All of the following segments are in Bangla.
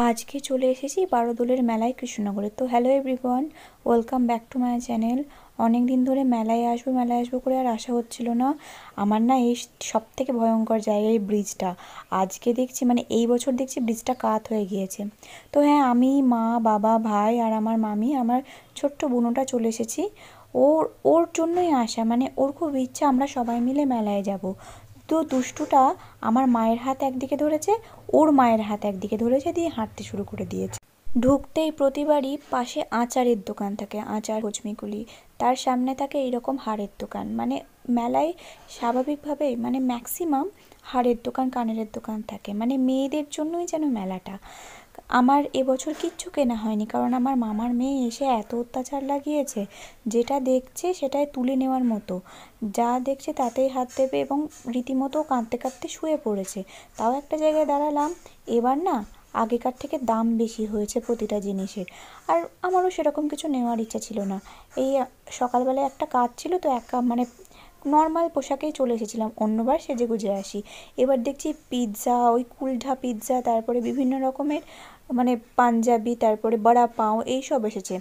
আজকে চলে এসেছি বারোদোলের মেলায় কৃষ্ণনগরে। তো hello everyone, welcome back to my channel. অনেক দিন ধরে মেলায় আসবো করে আর আসা হচ্ছিল না। আমার না এই সব থেকে ভয়ঙ্কর জায়গা এই ব্রিজটা। আজকে দেখছি মানে এই বছর দেখছি ব্রিজটা কাত হয়ে গিয়েছে। তো হ্যাঁ, আমি মা বাবা ভাই আর আমার মামি আমার ছোট্ট বোনটা চলে এসেছি। ওর ওর জন্যই আসা, মানে ওর খুব ইচ্ছা আমরা সবাই মিলে মেলায় যাব। তো দুষ্টুটা আমার মায়ের হাত একদিকে ধরেছে, ওর মায়ের হাত একদিকে ধরেছে, দিয়ে হাঁটতে শুরু করে দিয়েছে। ঢুকতেই প্রতিবারই পাশে আচারের দোকান থাকে, আচার হজমিগুলি, তার সামনে থাকে এইরকম হাড়ের দোকান। মানে মেলায় স্বাভাবিকভাবেই মানে ম্যাক্সিমাম হাড়ের দোকান কানের দোকান থাকে, মানে মেয়েদের জন্যই যেন মেলাটা। আমার এবছর কিচ্ছু কেনা হয়নি, কারণ আমার মামার মেয়ে এসে এত অত্যাচার লাগিয়েছে, যেটা দেখছে সেটাই তুলে নেওয়ার মতো, যা দেখছে তাতেই হাত দেবে এবং রীতিমতো কাঁদতে কাঁদতে শুয়ে পড়েছে। তাও একটা জায়গায় দাঁড়ালাম। এবার না আগেকার থেকে দাম বেশি হয়েছে প্রতিটা জিনিসের। আর আমারও সেরকম কিছু নেওয়ার ইচ্ছা ছিল না। এই সকালবেলায় একটা কাজ ছিল, তো মানে নর্মাল পোশাকেই চলে এসেছিলাম, অন্যবার সেজেগুজে আসি। এবার দেখছি পিৎজা, ওই কুলঠা পিৎজা, তারপরে বিভিন্ন রকমের মানে পাঞ্জাবি, তারপরে বড়া পাও, এইসব এসেছে।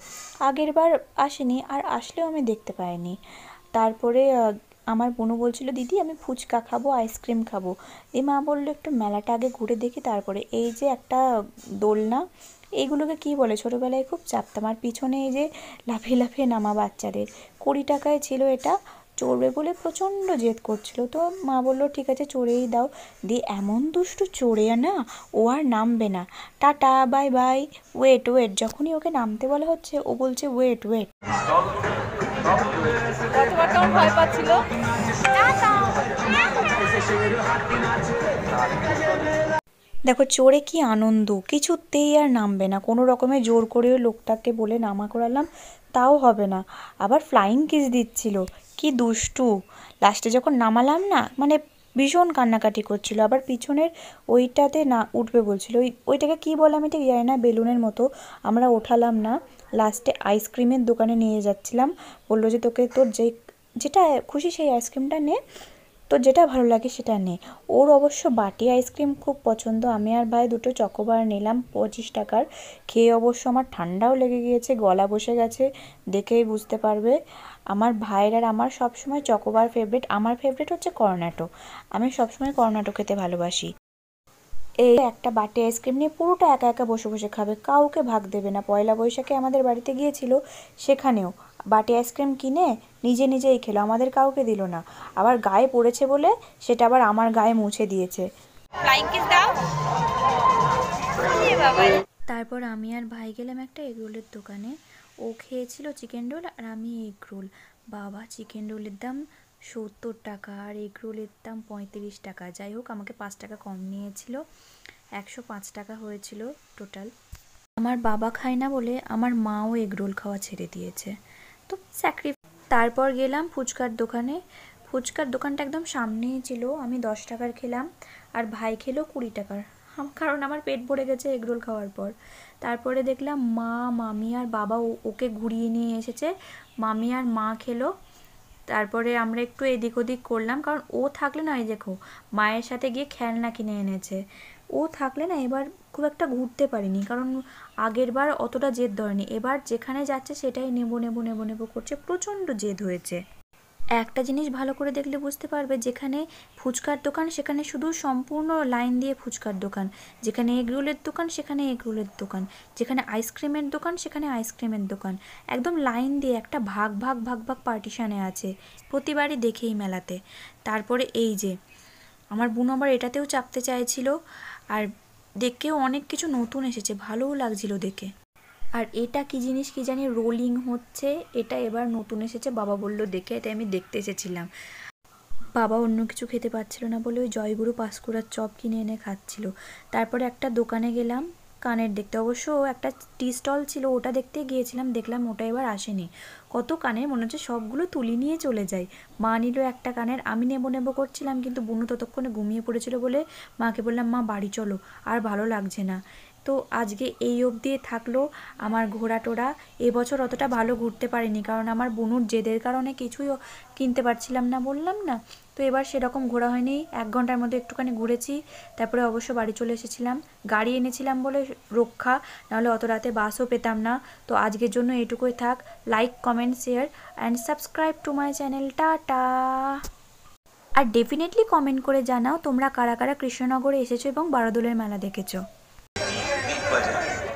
আগের বার আসেনি, আর আসলেও আমি দেখতে পাইনি। তারপরে আমার বোনও বলছিল দিদি আমি ফুচকা খাবো, আইসক্রিম খাবো। দিয়ে মা বললো একটু মেলাটা আগে ঘুরে দেখি তারপরে। এই যে একটা দোলনা, এইগুলোকে কি বলে, ছোটোবেলায় খুব চাপতাম। আর পিছনে এই যে লাফিয়ে লাফিয়ে নামা বাচ্চাদের, 20 টাকায় ছিল এটা। চড়বে বলে প্রচণ্ড জেদ করছিল, তো মা বললো ঠিক আছে চড়েই দাও। দিয়ে এমন দুষ্টু চড়ে না, ও আর নামবে না। Tata bye bye, wait wait, যখনই ওকে নামতে বলা হচ্ছে ও বলছে ওয়েট ওয়েট। গতবার কেমন ভয় পাচ্ছিল। দেখো চড়ে কি আনন্দ, কিছুতেই আর নামবে না। কোনো রকমে জোর করেও লোকটাকে বলে নামা করালাম, তাও হবে না। আবার ফ্লাইং কিস দিচ্ছিল, কি দুষ্টু। লাস্টে যখন নামালাম না, মানে ভীষণ কান্নাকাটি করছিল। আবার পিছনের ওইটাতে না উঠবে বলছিল, ওইটাকে কি বলে আমি ঠিক জানি না, বেলুনের মতো। আমরা ওঠালাম না। লাস্টে আইসক্রিমের দোকানে নিয়ে যাচ্ছিলাম, বললো যে তোকে তোর যেটা খুশি সেই আইসক্রিমটা নে, তো যেটা ভালো লাগে সেটা নে। ওর অবশ্য বাটি আইসক্রিম খুব পছন্দ। আমি আর ভাই দুটো চকোবার নিলাম 25 টাকার। খেয়ে অবশ্য আমার ঠান্ডাও লেগে গিয়েছে, গলা বসে গেছে, দেখেই বুঝতে পারবে। আমার ভাইয়ের আর আমার সবসময় চকোবার ফেভারিট। আমার ফেভারিট হচ্ছে কর্নেটো, আমি সবসময় কর্নেটো খেতে ভালোবাসি। এই একটা বাটি আইসক্রিম নিয়ে পুরোটা একা একা বসে বসে খাবে, কাউকে ভাগ দেবে না। পয়লা বৈশাখে আমাদের বাড়িতে গিয়েছিল, সেখানেও বাটি আইসক্রিম কিনে নিজে নিজেই খেলো, আমাদের কাউকে দিল না। আবার গায়ে পড়েছে বলে সেটা আবার আমার গায়ে মুছে দিয়েছে। ফ্লাইং কিস দাও। তারপর আমি আর ভাই গেলাম একটা এগরোলের দোকানে। ও খেয়েছিল চিকেন রোল আর আমি এগরোল। বাবা, চিকেন রোলের দাম 70 টাকা আর এগরোলের দাম 35 টাকা। যাই হোক, আমাকে 5 টাকা কম নিয়েছিল, 105 টাকা হয়েছিল টোটাল। আমার বাবা খায় না বলে আমার মাও এগরোল খাওয়া ছেড়ে দিয়েছে, তো তারপর গেলাম ফুচকার দোকানে। ফুচকার দোকানটা একদম সামনেই ছিল। আমি 10 টাকার খেলাম আর ভাই খেলো 20 টাকার, কারণ আমার পেট ভরে গেছে এগরোল খাওয়ার পর। তারপরে দেখলাম মা, মামি আর বাবা ওকে ঘুরিয়ে নিয়ে এসেছে, মামি আর মা খেলো। তারপরে আমরা একটু এদিক ওদিক করলাম, কারণ ও থাকলে না, এই দেখো মায়ের সাথে গিয়ে খেলনা কিনে এনেছে। ও থাকলে না এবার খুব একটা ঘুরতে পারিনি, কারণ আগের বার অতটা জেদ ধরেনি। এবার যেখানে যাচ্ছে সেটাই নেবো নেবো নেবো নেবো করছে, প্রচণ্ড জেদ হয়েছে। একটা জিনিস ভালো করে দেখলে বুঝতে পারবে, যেখানে ফুচকার দোকান সেখানে শুধু সম্পূর্ণ লাইন দিয়ে ফুচকার দোকান, যেখানে এগরোলের দোকান সেখানে এগরোলের দোকান, যেখানে আইসক্রিমের দোকান সেখানে আইসক্রিমের দোকান, একদম লাইন দিয়ে একটা ভাগ ভাগ ভাগ ভাগ পার্টিশানে আছে, প্রতিবারই দেখেই মেলাতে। তারপরে এই যে আমার বোন আবার এটাতেও চাপতে চাইছিল, আর দেখেও অনেক কিছু নতুন এসেছে, ভালোও লাগছিল দেখে। আর এটা কি জিনিস কি জানি, রোলিং হচ্ছে, এটা এবার নতুন এসেছে, বাবা বললো দেখে, তাই আমি দেখতে এসেছিলাম। বাবা অন্য কিছু খেতে পাচ্ছিল না বলে ওই জয়গুরু পাঁশকুড়ার চপ কিনে এনে খাচ্ছিল। তারপরে একটা দোকানে গেলাম কানের দেখতে, অবশ্য একটা টি স্টল ছিল, ওটা দেখতে গিয়েছিলাম, দেখলাম ওটা এবার আসেনি। কত কানের, মনে হচ্ছে সবগুলো তুলি নিয়ে চলে যায়। মা নিল একটা কানের, আমি নেবো নেবো করছিলাম, কিন্তু বুনু ততক্ষণে ঘুমিয়ে পড়েছিল বলে মাকে বললাম মা বাড়ি চলো, আর ভালো লাগছে না। তো আজকে এই অবধি থাকলো আমার ঘোরা টোরা। এবছর অতটা ভালো ঘুরতে পারিনি, কারণ আমার বুনুর জেদের কারণে কিছুই কিনতে পারছিলাম না, বললাম না। তো এবার সেরকম ঘোরা হয়নি, 1 ঘন্টার মধ্যে একটুখানি ঘুরেছি, তারপরে অবশ্য বাড়ি চলে এসেছিলাম। গাড়ি এনেছিলাম বলে রক্ষা, নাহলে অত রাতে বাসও পেতাম না। তো আজকের জন্য এটুকুই থাক। Like, comment, share and subscribe to my channel. Tata. আর ডেফিনেটলি কমেন্ট করে জানাও তোমরা কারা কারা কৃষ্ণনগরে এসেছো এবং বারোদোলের মেলা দেখেছো।